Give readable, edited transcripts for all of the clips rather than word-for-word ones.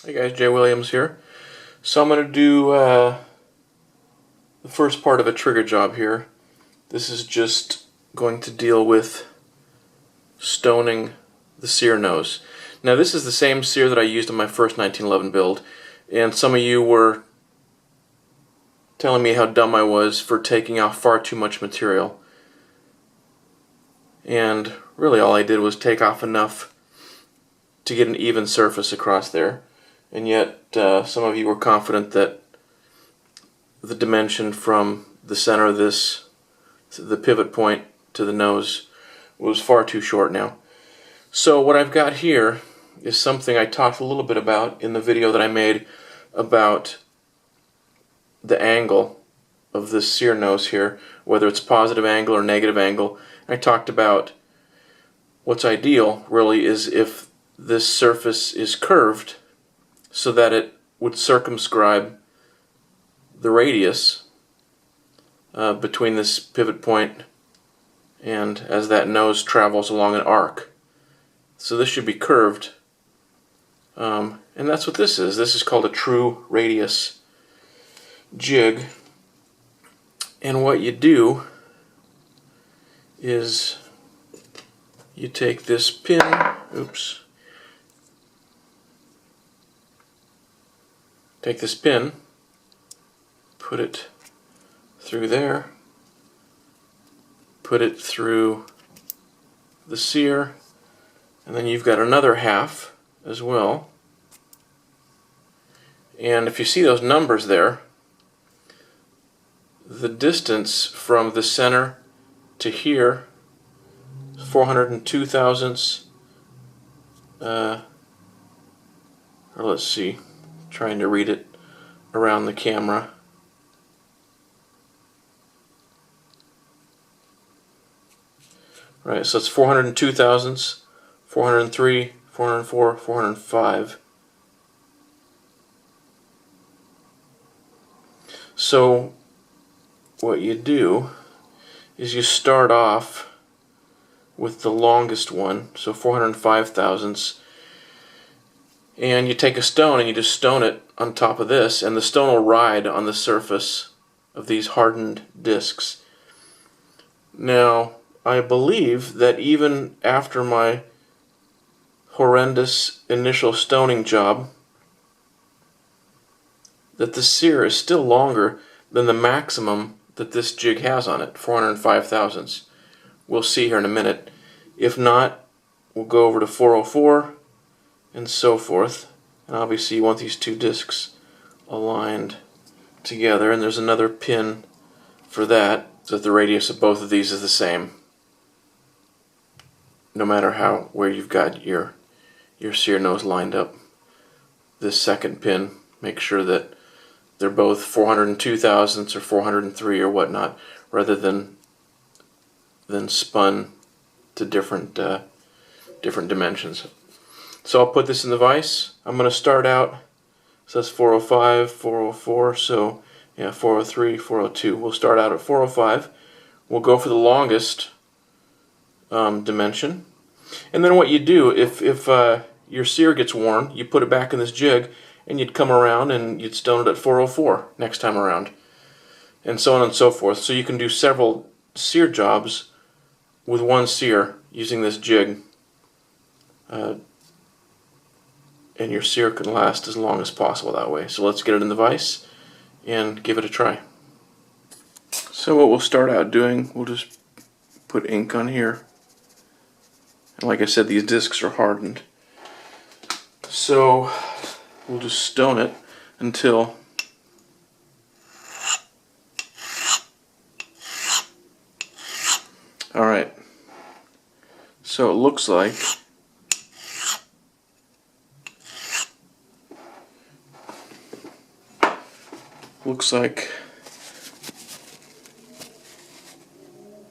Hey guys, Jay Williams here. So I'm going to do the first part of a trigger job here. This is just going to deal with stoning the Sear nose. Now this is the same Sear that I used in my first 1911 build, and some of you were telling me how dumb I was for taking off far too much material. And really all I did was take off enough to get an even surface across there. And yet some of you were confident that the dimension from the center of this, the pivot point to the nose, was far too short now. So what I've got here is something I talked a little bit about in the video that I made about the angle of this Sear nose here, whether it's positive angle or negative angle. I talked about what's ideal really is if this surface is curved so that it would circumscribe the radius between this pivot point and as that nose travels along an arc. So this should be curved, and that's what this is. This is called a true radius jig, and what you do is you take this pin, take this pin, put it through there, put it through the Sear, and then you've got another half as well. And if you see those numbers there, the distance from the center to here, 402 thousandths, or let's see, trying to read it around the camera. Right, so it's 402 thousandths, 403, 404, 405. So what you do is you start off with the longest one, so 405 thousandths, and you take a stone and you just stone it on top of this, and the stone will ride on the surface of these hardened discs. Now, I believe that even after my horrendous initial stoning job, that the Sear is still longer than the maximum that this jig has on it, 405 thousandths. We'll see here in a minute. If not, we'll go over to 404 and so forth. And obviously you want these two discs aligned together, and there's another pin for that, so that the radius of both of these is the same, no matter where you've got your Sear nose lined up. This second pin, make sure that they're both 402 thousandths or 403 or whatnot, rather than spun to different dimensions. So I'll put this in the vise. I'm going to start out, so that's 405, 404, so yeah, 403, 402. We'll start out at 405. We'll go for the longest dimension. And then what you do, if your Sear gets worn, you put it back in this jig, and you'd come around and you'd stone it at 404 next time around, and so on and so forth. So you can do several Sear jobs with one Sear using this jig, and your Sear can last as long as possible that way. So let's get it in the vise and give it a try. So what we'll start out doing, we'll just put ink on here. And like I said, these discs are hardened. So we'll just stone it until alright. So it looks like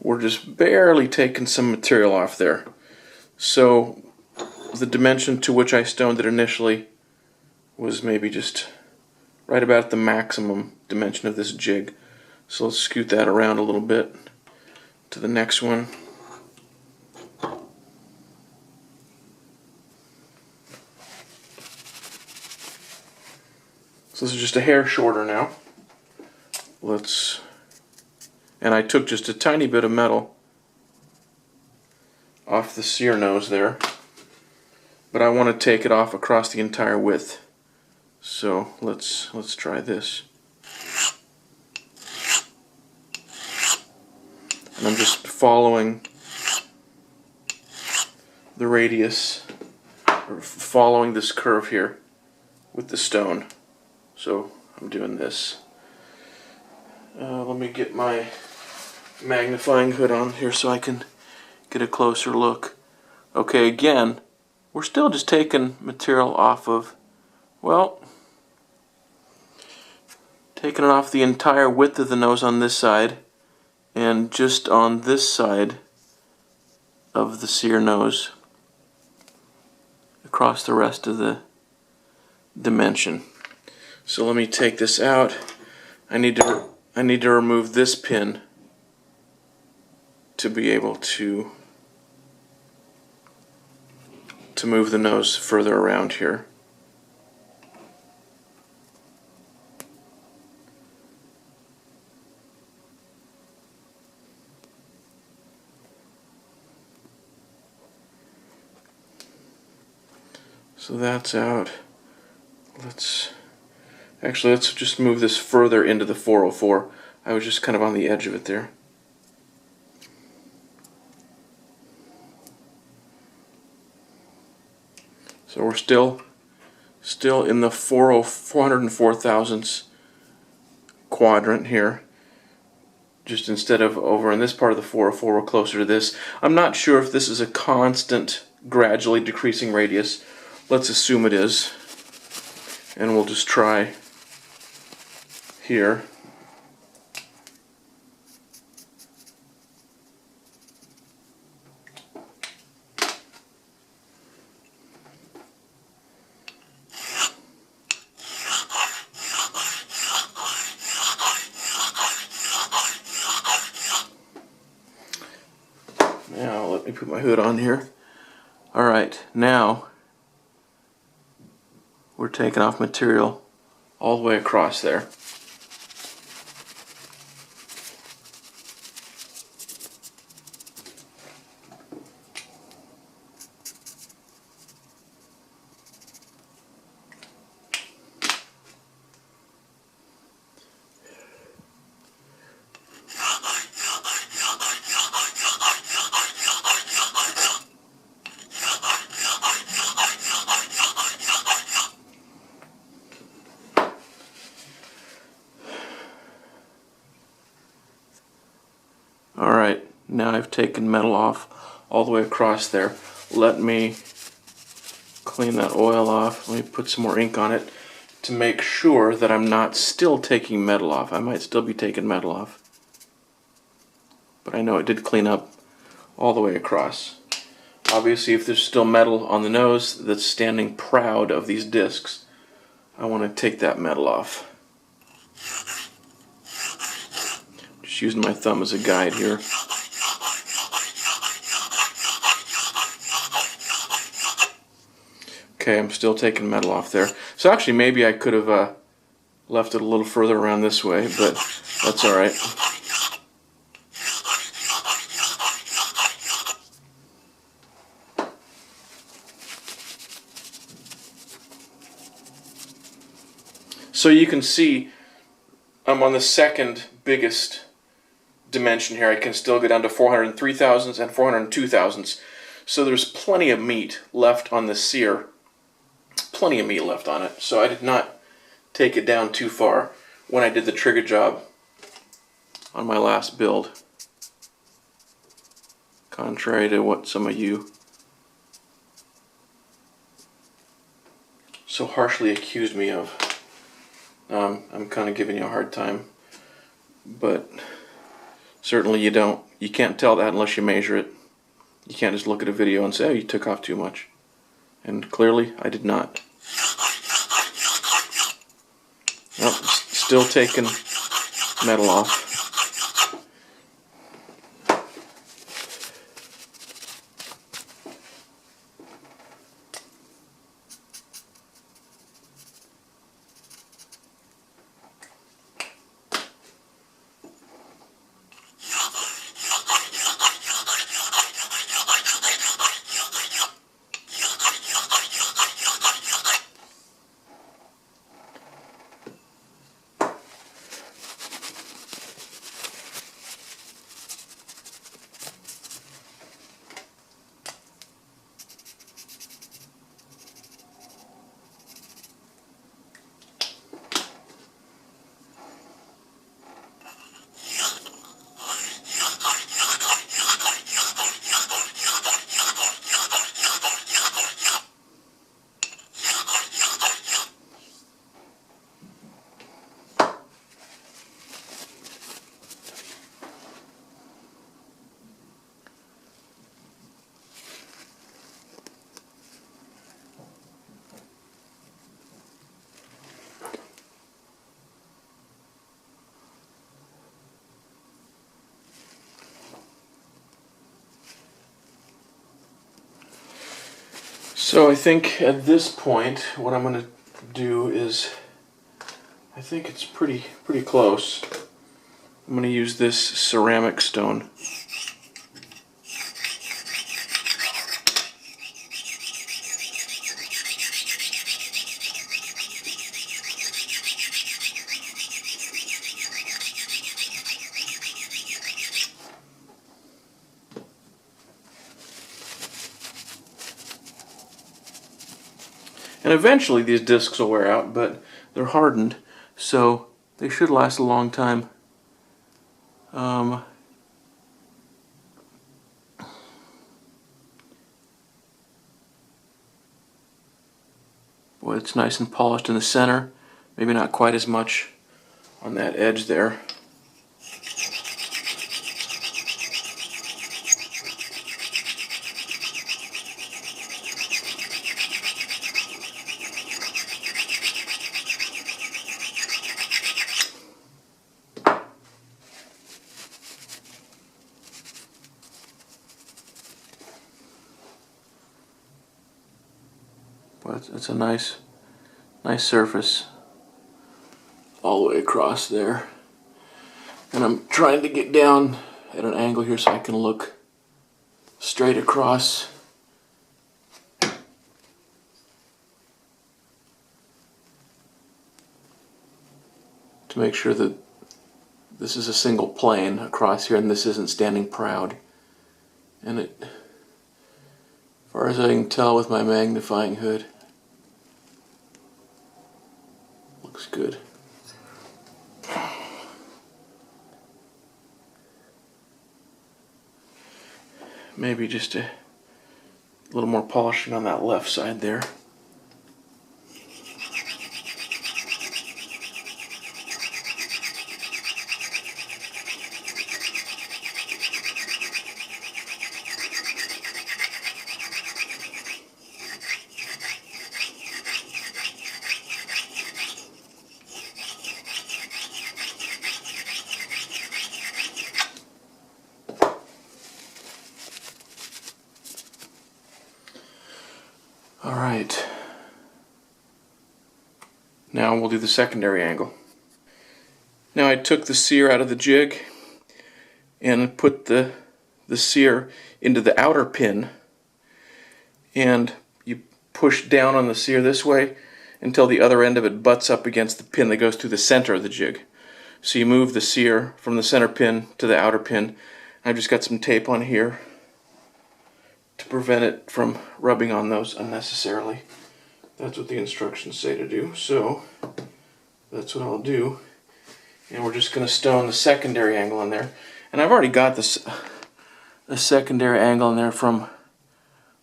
we're just barely taking some material off there. So the dimension to which I stoned it initially was maybe just right about the maximum dimension of this jig. So let's scoot that around a little bit to the next one. So this is just a hair shorter now. And I took just a tiny bit of metal off the sear nose there, but I want to take it off across the entire width. So let's try this. And I'm just following the radius, or following this curve here with the stone. So I'm doing this. Let me get my magnifying hood on here so I can get a closer look. Okay, again, we're still just taking material off of, well, taking it off the entire width of the nose on this side, and just on this side of the sear nose across the rest of the dimension. So let me take this out. I need to remove this pin to be able to move the nose further around here. So that's out. Let's just move this further into the 404. I was just kind of on the edge of it there. So we're still in the 404 thousandths quadrant here. Just instead of over in this part of the 404, we're closer to this. I'm not sure if this is a constant, gradually decreasing radius. Let's assume it is. And we'll just try here. Now let me put my hood on here. Alright, now we're taking off material all the way across there. Alright, now I've taken metal off all the way across there. Let me clean that oil off. Let me put some more ink on it to make sure that I'm not still taking metal off. I might still be taking metal off, but I know it did clean up all the way across. Obviously, if there's still metal on the nose that's standing proud of these discs, I want to take that metal off. Just using my thumb as a guide here. Okay, I'm still taking metal off there. So actually maybe I could have left it a little further around this way, but that's alright. So you can see I'm on the second biggest dimension here. I can still go down to 403 thousandths and 402 thousandths. So there's plenty of meat left on the sear. Plenty of meat left on it. So I did not take it down too far when I did the trigger job on my last build. Contrary to what some of you so harshly accused me of. I'm kind of giving you a hard time, but certainly you can't tell that unless you measure it. You can't just look at a video and say, oh, you took off too much. And clearly, I did not. Nope, still taking metal off. So I think at this point what I'm going to do is, I think it's pretty close. I'm going to use this ceramic stone. And eventually these discs will wear out, but they're hardened, so they should last a long time. Boy, it's nice and polished in the center. Maybe not quite as much on that edge there. But it's a nice surface all the way across there. And I'm trying to get down at an angle here so I can look straight across. To make sure that this is a single plane across here and this isn't standing proud. And it, as far as I can tell with my magnifying hood, looks good. Maybe just a little more polishing on that left side there. Alright, now we'll do the secondary angle. Now I took the sear out of the jig and put the sear into the outer pin, and you push down on the sear this way until the other end of it butts up against the pin that goes through the center of the jig. So you move the sear from the center pin to the outer pin. I've just got some tape on here to prevent it from rubbing on those unnecessarily. That's what the instructions say to do, so that's what I'll do. And we're just going to stone the secondary angle in there. And I've already got this a secondary angle in there from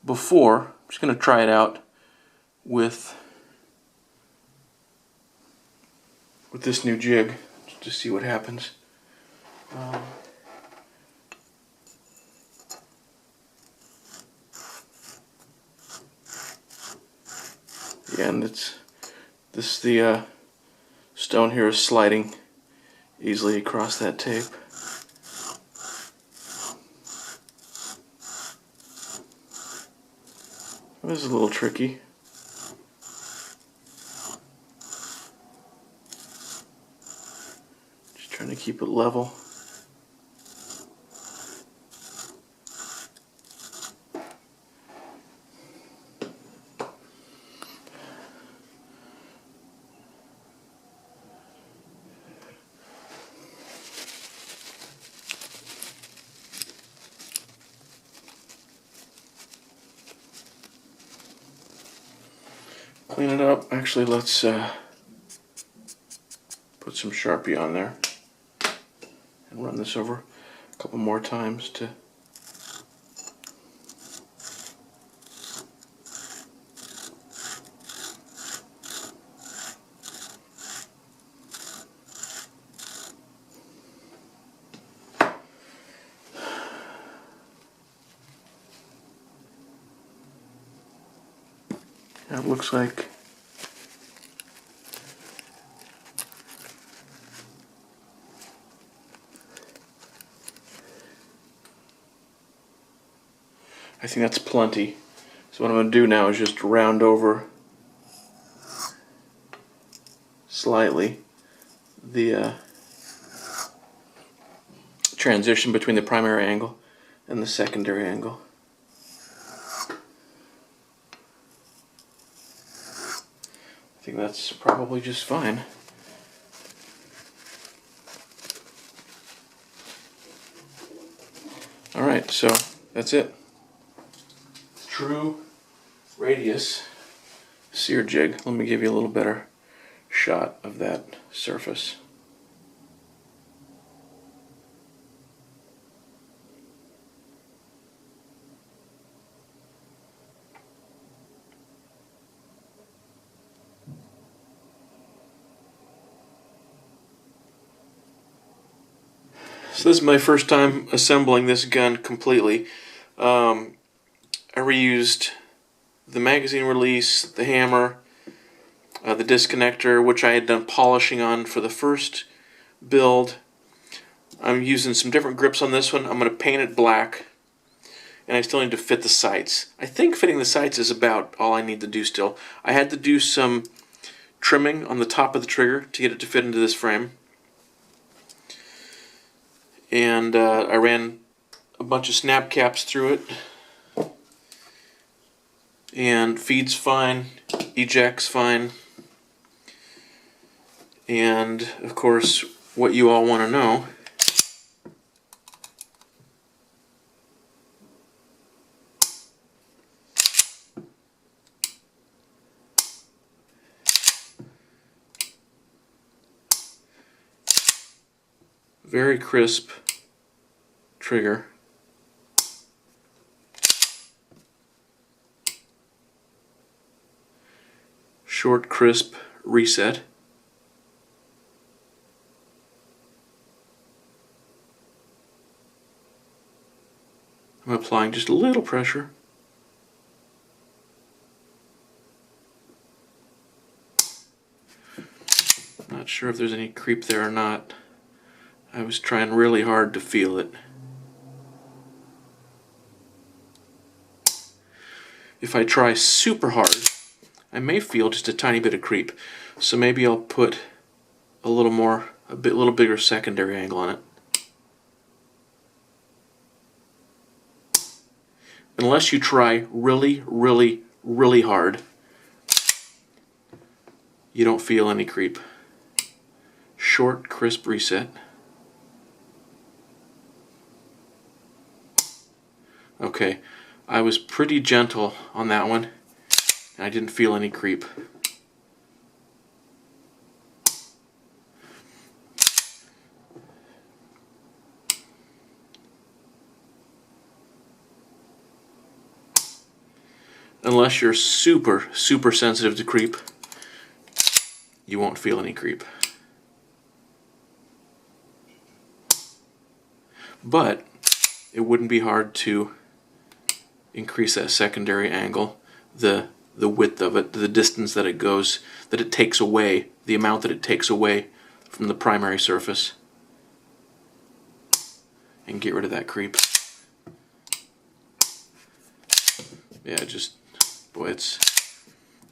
before. I'm just going to try it out with this new jig to see what happens. Yeah, and the stone here is sliding easily across that tape. This is a little tricky. Just trying to keep it level. Clean it up. Actually, let's put some Sharpie on there and run this over a couple more times to it looks like I think that's plenty. So So what I'm going to do now is just round over slightly the transition between the primary angle and the secondary angle. I think that's probably just fine. Alright, so that's it. True radius sear jig. Let me give you a little better shot of that surface. So this is my first time assembling this gun completely. I reused the magazine release, the hammer, the disconnector, which I had done polishing on for the first build. I'm using some different grips on this one. I'm going to paint it black, and I still need to fit the sights. I think fitting the sights is about all I need to do still. I had to do some trimming on the top of the trigger to get it to fit into this frame. And I ran a bunch of snap caps through it. And feed's fine, eject's fine. And of course, what you all want to know, very crisp trigger. Short, crisp reset. I'm applying just a little pressure. Not sure if there's any creep there or not. I was trying really hard to feel it. If I try super hard, I may feel just a tiny bit of creep. So maybe I'll put a little bigger secondary angle on it. Unless you try really, really, really hard, you don't feel any creep. Short, crisp reset. Okay, I was pretty gentle on that one, and I didn't feel any creep. Unless you're super, super sensitive to creep, you won't feel any creep. But it wouldn't be hard to increase that secondary angle, the width of it, the distance that it goes, that it takes away, the amount that it takes away from the primary surface, and get rid of that creep. Yeah, just, boy, it's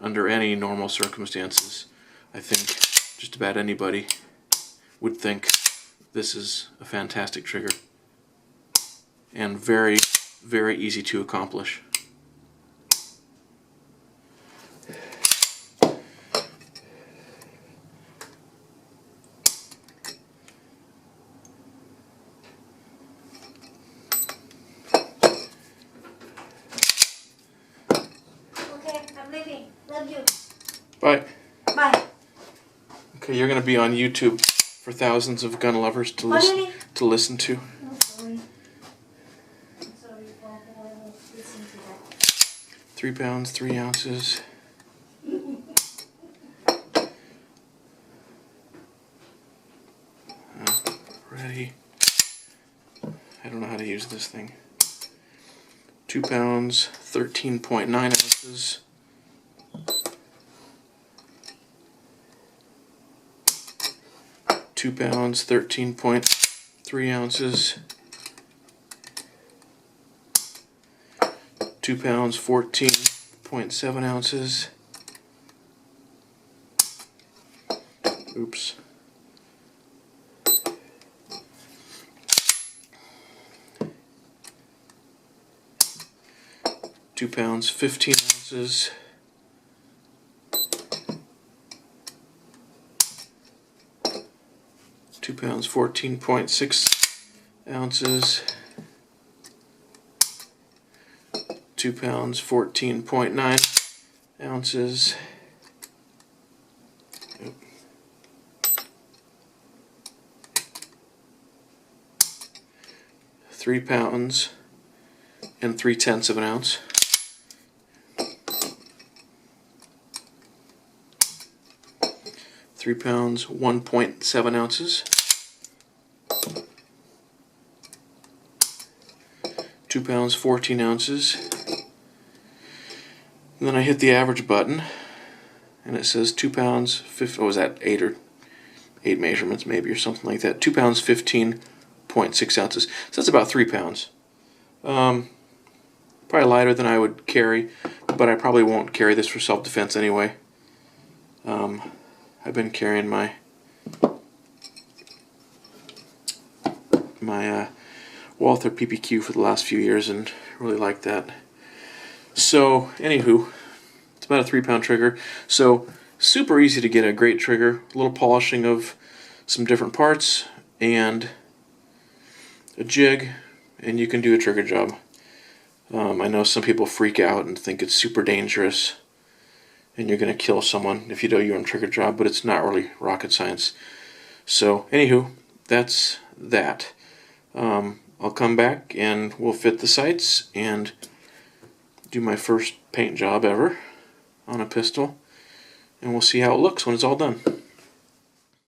under any normal circumstances, I think just about anybody would think this is a fantastic trigger and very, very easy to accomplish. Okay, I'm leaving. Love you. Bye. Bye. Okay, you're going to be on YouTube for thousands of gun lovers to listen to. I'm sorry. I'm sorry, Paul, but I won't listen to that. 3 pounds, 3 ounces. Ready. I don't know how to use this thing. 2 pounds, 13.9 ounces. £2, 13.3 ounces. 2 pounds, 14 0.7 ounces. Oops. 2 pounds, 15 ounces. 2 pounds, 14.6 ounces. 2 pounds, 14.9 ounces. 3 pounds and 3/10 of an ounce. 3 pounds, 1.7 ounces. 2 pounds, 14 ounces. And then I hit the average button, and it says 2 pounds, was that 8 measurements maybe, or something like that. 2 pounds, 15.6 ounces. So that's about 3 pounds. Probably lighter than I would carry, but I probably won't carry this for self-defense anyway. I've been carrying my Walther PPQ for the last few years and really like that. So, anywho, it's about a 3-pound trigger. So, super easy to get a great trigger. A little polishing of some different parts and a jig, and you can do a trigger job. I know some people freak out and think it's super dangerous and you're going to kill someone if you do your own trigger job, but it's not really rocket science. So, anywho, that's that. I'll come back and we'll fit the sights and do my first paint job ever on a pistol, and we'll see how it looks when it's all done.